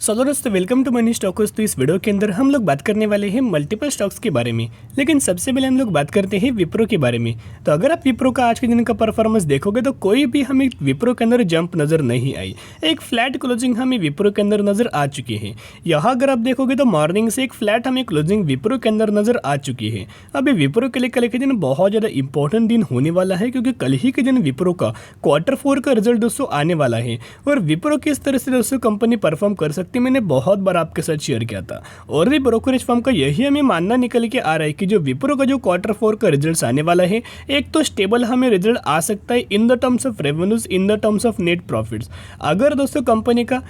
सो दोस्तों welcome to money stocks. तो इस वीडियो के अंदर हम लोग बात करने वाले हैं मल्टीपल स्टॉक्स के बारे में। लेकिन सबसे पहले हम लोग बात करते हैं विप्रो के बारे में। तो अगर आप विप्रो का आज के दिन का परफॉर्मेंस देखोगे तो कोई भी हमें विप्रो के अंदर जंप नज़र नहीं आई। एक फ्लैट क्लोजिंग हमें विप्रो के अंदर नज़र आ चुकी है। यहाँ अगर आप देखोगे तो मॉर्निंग से एक फ्लैट हमें क्लोजिंग विप्रो के अंदर नज़र आ चुकी है। अभी विप्रो के लिए कल के दिन बहुत ज़्यादा इंपॉर्टेंट दिन होने वाला है, क्योंकि कल ही के दिन विप्रो का Q4 का रिजल्ट दोस्तों आने वाला है। और विप्रो किस तरह से दोस्तों कंपनी परफॉर्म कर सकती है मैंने बहुत बार आपके साथ शेयर किया था। और भी ब्रोकरेज फर्म का यही हमें मानना निकल के आ रहा है कि जो विप्रो का जो Q4 का रिजल्ट आने वाला है, एक तो स्टेबल हमें रिजल्ट आ सकता है in the terms of revenues, in the terms of net profits. अगर दोस्तों कंपनी का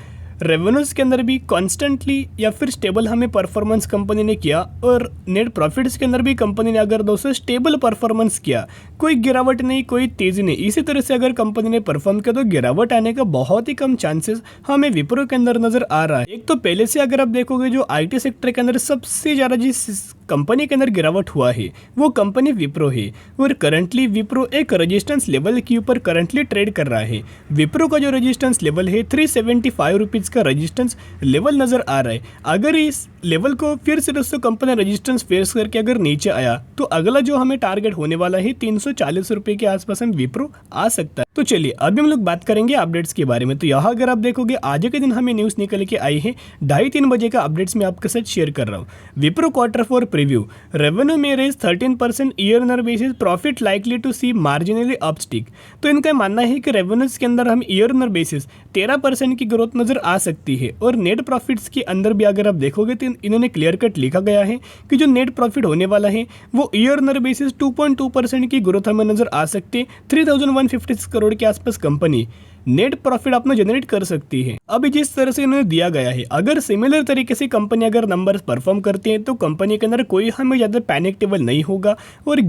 रेवेन्यूज़ के अंदर भी कॉन्स्टेंटली या फिर स्टेबल हमें परफॉर्मेंस कंपनी ने किया और नेट प्रॉफिट्स के अंदर भी कंपनी ने अगर दोस्तों स्टेबल परफॉर्मेंस किया, कोई गिरावट नहीं, कोई तेज़ी नहीं, इसी तरह से अगर कंपनी ने परफॉर्म किया तो गिरावट आने का बहुत ही कम चांसेस हमें विप्रो के अंदर नज़र आ रहा है। एक तो पहले से अगर आप देखोगे जो IT सेक्टर के अंदर सबसे ज़्यादा जिस कंपनी के अंदर गिरावट हुआ है वो कंपनी विप्रो है। और करंटली विप्रो एक रेजिस्टेंस लेवल के ऊपर करंटली ट्रेड कर रहा है। विप्रो का जो रेजिस्टेंस लेवल है 375 रुपीज़ का रेजिस्टेंस लेवल नज़र आ रहा है। अगर इस लेवल को फिर से दोस्तों कंपनी रेजिस्टेंस फेस करके अगर नीचे आया तो अगला जो हमें टारगेट होने वाला है 340 रुपये के आसपास हम विप्रो आ सकता है। तो चलिए अभी हम लोग बात करेंगे अपडेट्स के बारे में। तो यहाँ अगर आप देखोगे आज के दिन हमें न्यूज़ निकल के आई है 2:30-3 बजे का अपडेट्स मैं आपके साथ शेयर कर रहा हूँ। विप्रो Q4 प्रीव्यू, रेवेन्यू में raise 13% year basis, profit likely to see marginally upstick. तो इनका मानना है कि रेवेन्यूज के अंदर हम ईयर बेसिस 13% की ग्रोथ नजर आ सकती है। और नेट प्रॉफिट्स के अंदर भी अगर आप देखोगे तो इन्होंने क्लियर कट लिखा गया है कि जो नेट प्रॉफिट होने वाला है वो ईयर बेसिस 2.2% की ग्रोथ हमें नजर आ सकती है। 3156 करोड़ के आसपास कंपनी नेट प्रॉफिट अपना जनरेट कर सकती है। अभी जिस तरह से इन्होंने दिया गया है, अगर सिमिलर तरीके से कंपनी अगर नंबर्स परफॉर्म करती है तो कंपनी के अंदर कोई हमें ज़्यादा पैनिक नहीं होगा। और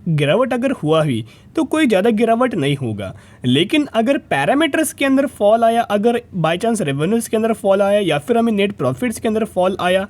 गिरावट अगर हुआ हुई तो कोई ज़्यादा गिरावट नहीं होगा। लेकिन अगर पैरामीटर्स के अंदर फॉल आया, अगर बाई चांस रेवेन्यूज़ के अंदर फॉल आया या फिर हमें नेट प्रॉफिट्स के अंदर फॉल आया,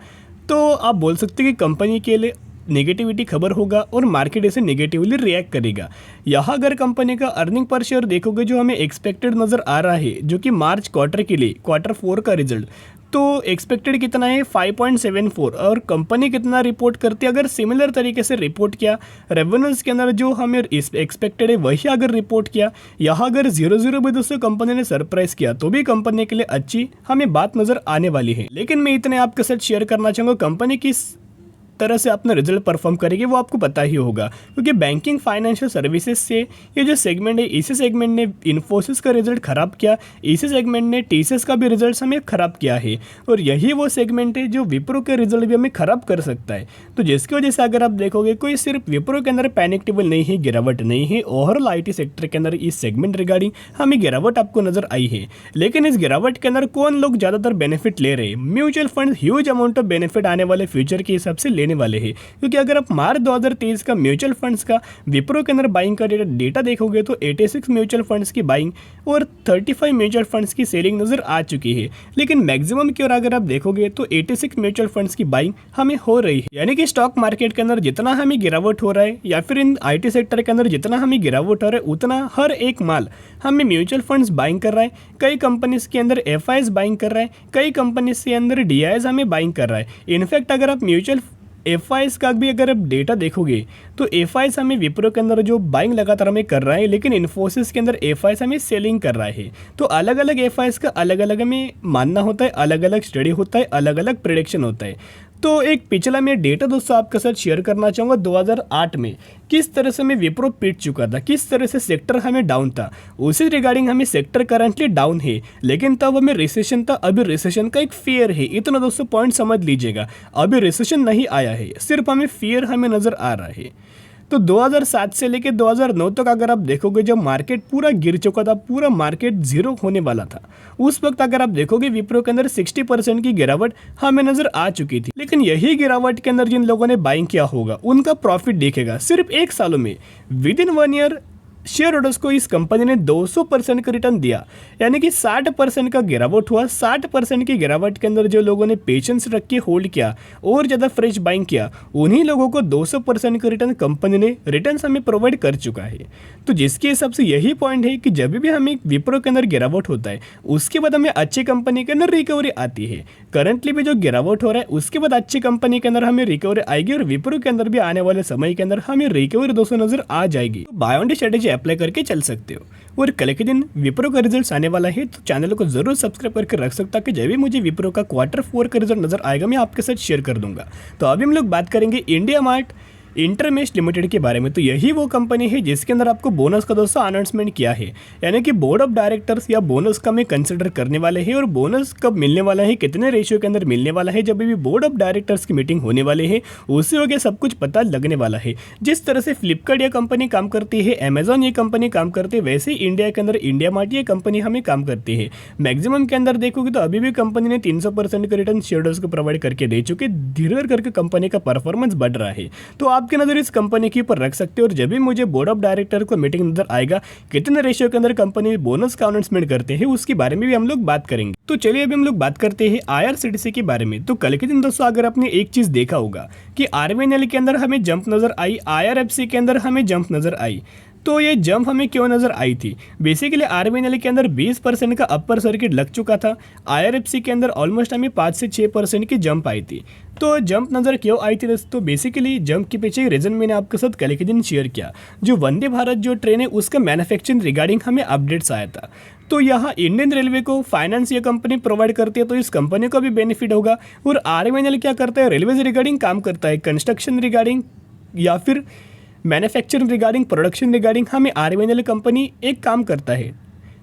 तो आप बोल सकते हैं कि कंपनी के लिए नेगेटिविटी खबर होगा और मार्केट इसे नेगेटिवली रिएक्ट करेगा। यहाँ अगर कंपनी का अर्निंग पर शेयर देखोगे जो हमें एक्सपेक्टेड नज़र आ रहा है, जो कि मार्च क्वार्टर के लिए Q4 का रिजल्ट, तो एक्सपेक्टेड कितना है 5.74। और कंपनी कितना रिपोर्ट करती है, अगर सिमिलर तरीके से रिपोर्ट किया, रेवेन्यूज़ के अंदर जो हमें एक्सपेक्टेड है वही अगर रिपोर्ट किया, यहाँ अगर 0-0 भी दोस्तों कंपनी ने सरप्राइज किया तो भी कंपनी के लिए अच्छी हमें बात नज़र आने वाली है। लेकिन मैं इतने आपके साथ शेयर करना चाहूँगा, कंपनी किस तरह से अपना रिजल्ट परफॉर्म करेगी वो आपको पता ही होगा, क्योंकि बैंकिंग फाइनेंशियल सर्विसेज से ये जो सेगमेंट है, इसी सेगमेंट ने इन्फोसिस का रिजल्ट खराब किया, इसी सेगमेंट ने TCS का भी रिजल्ट हमें खराब किया है। और यही वो सेगमेंट है जो विप्रो के रिजल्ट भी हमें खराब कर सकता है। तो जिसकी वजह से अगर आप देखोगे कोई सिर्फ विप्रो के अंदर पैनिकेबल नहीं है, गिरावट नहीं है, ओवरऑल IT सेक्टर के अंदर इस सेगमेंट रिगार्डिंग हमें गिरावट आपको नजर आई है। लेकिन इस गिरावट के अंदर कौन लोग ज़्यादातर बेनिफिट ले रहे हैं? Mutual fund huge amount of benefit आने वाले फ्यूचर के हिसाब से वाले हैं। क्योंकि अगर आप मार्च 2023 का म्यूचुअल फंड्स का विप्रो के अंदर बाइंग का डेटा देखोगे तो 86 म्यूचुअल फंड्स की बाइंग और 35 म्यूचुअल फंड्स की सेलिंग नजर आ चुकी है। लेकिन मैक्सिमम की ओर अगर आप देखोगे तो 86 म्यूचुअल फंड्स की बाइंग हमें हो रही है। यानी कि स्टॉक मार्केट के अंदर जितना हमें गिरावट हो रहा है या फिर इन IT सेक्टर के अंदर जितना हमें गिरावट हो रहा है, उतना हर एक माल हमें म्यूचुअल फंड्स बाइंग कर रहा है। कई कंपनीज के अंदर FIs बाइंग कर रहा है, कई कंपनीज के अंदर DIs हमें बाइंग कर रहा है। इनफैक्ट अगर आप म्यूचुअल FIs का भी अगर आप डेटा देखोगे तो FIs हमें विप्रो के अंदर जो बाइंग लगातार हमें कर रहा है, लेकिन इन्फोसिस के अंदर FIs हमें सेलिंग कर रहा है। तो अलग अलग FIs का अलग अलग हमें मानना होता है, अलग अलग स्टडी होता है, अलग अलग प्रेडिक्शन होता है। तो एक पिछला मैं डेटा दोस्तों आपके साथ शेयर करना चाहूँगा 2008 में किस तरह से हमें विप्रो पीट चुका था, किस तरह से सेक्टर हमें डाउन था। उसी रिगार्डिंग हमें सेक्टर करंटली डाउन है, लेकिन तब हमें रिसेशन था। अभी रिसेशन का एक फियर है, इतना दोस्तों पॉइंट समझ लीजिएगा। अभी रिसेशन नहीं आया है, सिर्फ हमें फियर हमें नज़र आ रहा है। तो 2007 से लेकर 2009 तक अगर आप देखोगे जब मार्केट पूरा गिर चुका था, पूरा मार्केट जीरो होने वाला था, उस वक्त अगर आप देखोगे विप्रो के अंदर 60% की गिरावट हमें नजर आ चुकी थी। लेकिन यही गिरावट के अंदर जिन लोगों ने बाइंग किया होगा उनका प्रॉफिट दिखेगा सिर्फ 1 सालों में। With in 1 year share holders को इस कंपनी ने 200% का रिटर्न दिया, यानी कि 60% का गिरावट हुआ। 60% की गिरावट के अंदर जो लोगों ने पेशेंस रख के होल्ड किया और ज़्यादा फ्रेश बाइंग किया, उन्हीं लोगों को 200% का रिटर्न कंपनी ने रिटर्न हमें प्रोवाइड कर चुका है। तो जिसके हिसाब से यही पॉइंट है कि जब भी हमें विप्रो के अंदर गिरावट होता है, उसके बाद हमें अच्छी कंपनी के अंदर रिकवरी आती है। करंटली भी जो गिरावट हो रहा है, उसके बाद अच्छी कंपनी के अंदर हमें रिकवरी आएगी और विप्रो के अंदर भी आने वाले समय के अंदर हमें रिकवरी दोस्तों नजर आ जाएगी। तो by on D strategy apply करके चल सकते हो। और कल के दिन विप्रो का रिजल्ट आने वाला है, तो चैनल को जरूर सब्सक्राइब करके रख सकता कि जब भी मुझे विप्रो का Q4 का रिजल्ट नजर आएगा, मैं आपके साथ शेयर कर दूंगा। तो अभी हम लोग बात करेंगे इंडिया मार्ट इंटरमेश लिमिटेड के बारे में। तो यही वो कंपनी है जिसके अंदर आपको बोनस का दोस्तों अनाउंसमेंट किया है, यानी कि बोर्ड ऑफ डायरेक्टर्स या बोनस का में कंसिडर करने वाले हैं। और बोनस कब मिलने वाला है, कितने रेशियो के अंदर मिलने वाला है, जब भी बोर्ड ऑफ डायरेक्टर्स की मीटिंग होने वाले है, उससे हो गया सब कुछ पता लगने वाला है। जिस तरह से फ्लिपकार्ट ये कंपनी काम करती है, अमेजॉन ये कंपनी काम करती है, वैसे ही इंडिया के अंदर इंडिया मार्ट ये कंपनी हमें काम करती है। मैक्सिमम के अंदर देखोगे तो अभी भी कंपनी ने 300% का रिटर्न शेयरहोल्डर्स को प्रोवाइड करके दे चुके। धीरे धीरे करके कंपनी का परफॉर्मेंस बढ़ रहा है। तो आपके नजर इस कंपनी के ऊपर रख सकते हो। और जब भी मुझे बोर्ड ऑफ डायरेक्टर को मीटिंग नजर आएगा, कितने रेशियो के अंदर कंपनी बोनस का अनाउंसमेंट करते हैं, उसके बारे में भी हम लोग बात करेंगे। तो चलिए अभी हम लोग बात करते हैं IRCTC के बारे में। तो कल के दिन दोस्तों अगर आपने एक चीज देखा होगा कि RVNL के अंदर हमें जंप नजर आई, IRFC के अंदर हमें जंप नजर आई। तो ये जंप हमें क्यों नजर आई थी? बेसिकली RVNL के अंदर 20% का अपर सर्किट लग चुका था। IRFC के अंदर ऑलमोस्ट हमें 5 से 6% की जंप आई थी। तो जंप नज़र क्यों आई थी दोस्तों? बेसिकली जंप के पीछे रीज़न मैंने आपके साथ कल के दिन शेयर किया। जो वंदे भारत जो ट्रेन है, उसका मैन्युफैक्चरिंग रिगार्डिंग हमें अपडेट्स आया था। तो यहाँ इंडियन रेलवे को फाइनेंस ये कंपनी प्रोवाइड करती है, तो इस कंपनी को भी बेनिफिट होगा। और RVNL क्या करता है? रेलवे रिगार्डिंग काम करता है, कंस्ट्रक्शन रिगार्डिंग या फिर मैन्युफैक्चरिंग रिगार्डिंग, प्रोडक्शन रिगार्डिंग हमें RVNL कंपनी एक काम करता है,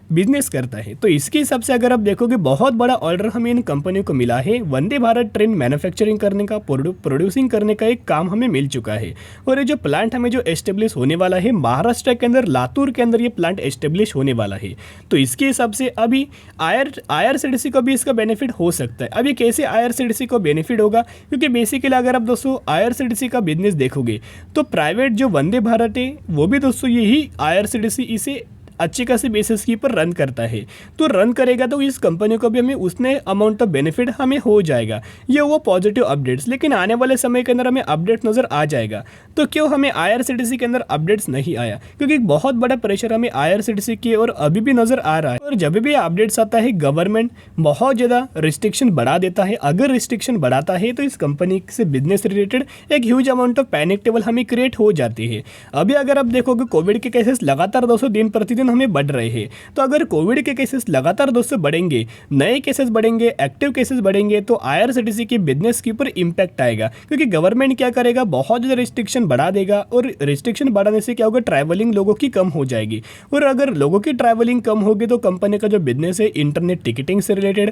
बिजनेस करता है। तो इसके हिसाब से अगर आप देखोगे, बहुत बड़ा ऑर्डर हमें इन कंपनियों को मिला है। वंदे भारत ट्रेन मैन्युफैक्चरिंग करने का, प्रोड्यूसिंग करने का एक काम हमें मिल चुका है। और ये जो प्लांट हमें जो एस्टेब्लिश होने वाला है महाराष्ट्र के अंदर, लातूर के अंदर ये प्लांट एस्टेब्लिश होने वाला है। तो इसके हिसाब से अभी IRCTC को भी इसका बेनिफिट हो सकता है। अभी कैसे IRCTC को बेनिफिट होगा? क्योंकि बेसिकली अगर आप दोस्तों IRCTC का बिजनेस देखोगे, तो प्राइवेट जो वंदे भारत है, वो भी दोस्तों यही IRCTC इसे अच्छे खासी बेसिस के ऊपर रन करता है। तो रन करेगा तो इस कंपनी को भी हमें उसने अमाउंट ऑफ बेनिफिट हमें हो जाएगा। ये वो पॉजिटिव अपडेट्स। लेकिन आने वाले समय के अंदर हमें अपडेट नज़र आ जाएगा। तो क्यों हमें IRCTC के अंदर अपडेट्स नहीं आया? क्योंकि बहुत बड़ा प्रेशर हमें IRCTC की और अभी भी नज़र आ रहा है। और जब भी अपडेट्स आता है, गवर्नमेंट बहुत ज़्यादा रिस्ट्रिक्शन बढ़ा देता है। अगर रिस्ट्रिक्शन बढ़ाता है तो इस कंपनी से बिजनेस रिलेटेड एक huge amount of panic table हमें क्रिएट हो जाती है। अभी अगर आप देखोगे, कोविड के केसेस लगातार 200 दिन प्रतिदिन हमें बढ़ रहे हैं। तो अगर कोविड के केसेस लगातार दोस्तों बढ़ेंगे, नए केसेस बढ़ेंगे, एक्टिव केसेस बढ़ेंगे, तो IRCTC के बिजनेस के ऊपर इंपैक्ट आएगा। क्योंकि गवर्नमेंट क्या करेगा, बहुत ज़्यादा रिस्ट्रिक्शन बढ़ा देगा। और रिस्ट्रिक्शन बढ़ाने से क्या होगा, ट्रैवलिंग लोगों की कम हो जाएगी। और अगर लोगों की ट्रैवलिंग कम होगी तो कंपनी का जो बिजनेस है, इंटरनेट टिकटिंग से रिलेटेड,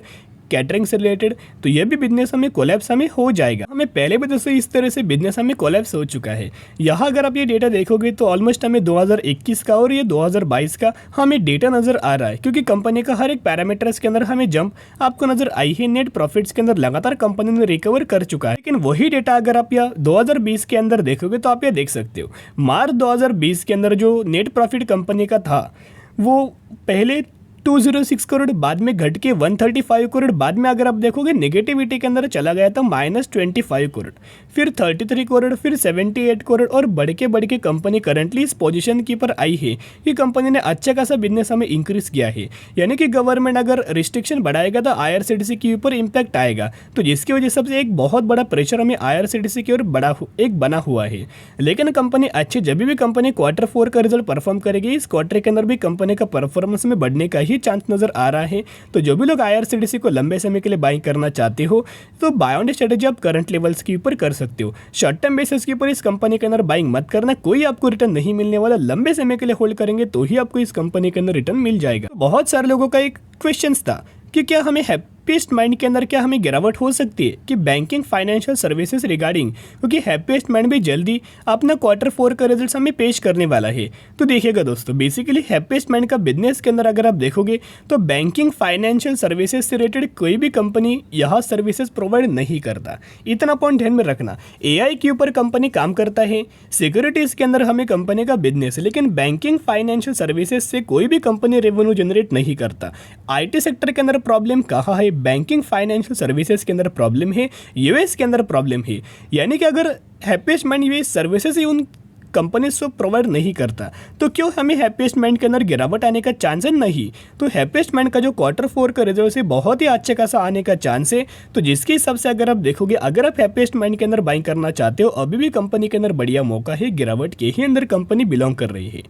कैटरिंग से रिलेटेड, तो ये भी बिजनेस हमें कोलैप्स हमें हो जाएगा। हमें पहले भी दोस्तों इस तरह से बिजनेस हमें कोलैप्स हो चुका है। यहाँ अगर आप ये डेटा देखोगे तो ऑलमोस्ट हमें 2021 का और ये 2022 का हमें डेटा नजर आ रहा है। क्योंकि कंपनी का हर एक पैरामीटर्स के अंदर हमें जंप आपको नजर आई है। नेट प्रॉफिट्स के अंदर लगातार कंपनी ने रिकवर कर चुका है। लेकिन वही डेटा अगर आप यह 2020 के अंदर देखोगे तो आप ये देख सकते हो, मार्च 2020 के अंदर जो नेट प्रॉफिट कंपनी का था, वो पहले 206 करोड़, बाद में घट के 135 करोड़, बाद में अगर आप देखोगे नेगेटिविटी के अंदर चला गया था -25 करोड़, फिर 33 करोड़, फिर 78 करोड़, और बढ़ के कंपनी करंटली इस पोजीशन के ऊपर आई है कि कंपनी ने अच्छा खासा बिजनेस हमें इंक्रीज किया है। यानी कि गवर्नमेंट अगर रिस्ट्रिक्शन बढ़ाएगा तो IRCTC के ऊपर इंपैक्ट आएगा। तो जिसकी वजह से एक बहुत बड़ा प्रेशर हमें IRCTC की ओर बना हुआ है। लेकिन कंपनी अच्छे, जब भी कंपनी Q4 का रिजल्ट परफॉर्म करेगी, इस क्वार्टर के अंदर भी कंपनी का परफॉर्मेंस में बढ़ने का चांस नजर आ रहा है। तो जो भी लोग IRCTC को लंबे समय के लिए बाइंग करना चाहते हो, तो बाय ऑन डी स्ट्रेटेजी आप करंट लेवल्स के ऊपर कर सकते हो। शॉर्ट टर्म बेसिस के ऊपर इस कंपनी के अंदर बाइंग मत करना, कोई आपको रिटर्न नहीं मिलने वाला। लंबे समय के लिए होल्ड करेंगे तो ही आपको इस कंपनी के अंदर रिटर्न मिल जाएगा। बहुत सारे लोगों का एक क्वेश्चन था कि क्या हमें हैप्पीएस्ट माइंड के अंदर क्या हमें गिरावट हो सकती है कि बैंकिंग फाइनेंशियल सर्विसेज रिगार्डिंग, क्योंकि हैप्पीएस्ट माइंड भी जल्दी अपना Q4 का रिजल्ट हमें पेश करने वाला है। तो देखिएगा दोस्तों, बेसिकली हैप्पीएस्ट माइंड का बिजनेस के अंदर अगर आप देखोगे तो बैंकिंग फाइनेंशियल सर्विसेज से रिलेटेड कोई भी कंपनी यह सर्विसेज प्रोवाइड नहीं करता। इतना पॉइंट ध्यान में रखना। एआई के ऊपर कंपनी काम करता है, सिक्योरिटीज के अंदर हमें कंपनी का बिजनेस है, लेकिन बैंकिंग फाइनेंशियल सर्विसेज से कोई भी कंपनी रेवेन्यू जनरेट नहीं करता। आईटी सेक्टर के अंदर प्रॉब्लम कहाँ है? बैंकिंग फाइनेंशियल सर्विसेज के अंदर प्रॉब्लम है, यूएस के अंदर प्रॉब्लम है। यानी कि अगर हैप्पीएस्ट माइंड यूएस सर्विसेज ही उन कंपनीज को प्रोवाइड नहीं करता तो क्यों हमें हैप्पीएस्ट माइंड के अंदर गिरावट आने का चांस है? नहीं। तो हैप्पीएस्ट माइंड का जो Q4 का रिजल्ट है बहुत ही अच्छा खासा आने का चांस है। तो जिसके हिसाब से अगर आप देखोगे, अगर आप हैप्पीएस्ट माइंड के अंदर बाइंग करना चाहते हो, अभी भी कंपनी के अंदर बढ़िया मौका है, गिरावट के ही अंदर कंपनी बिलोंग कर रही है।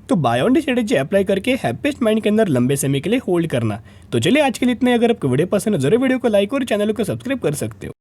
तो by on D strategy apply करके हैप्पीएस्ट माइंड के अंदर लंबे समय के लिए होल्ड करना। तो चलिए आज के लिए इतने। अगर आपको वीडियो पसंद है जरूर वीडियो को लाइक और चैनल को सब्सक्राइब कर सकते हो।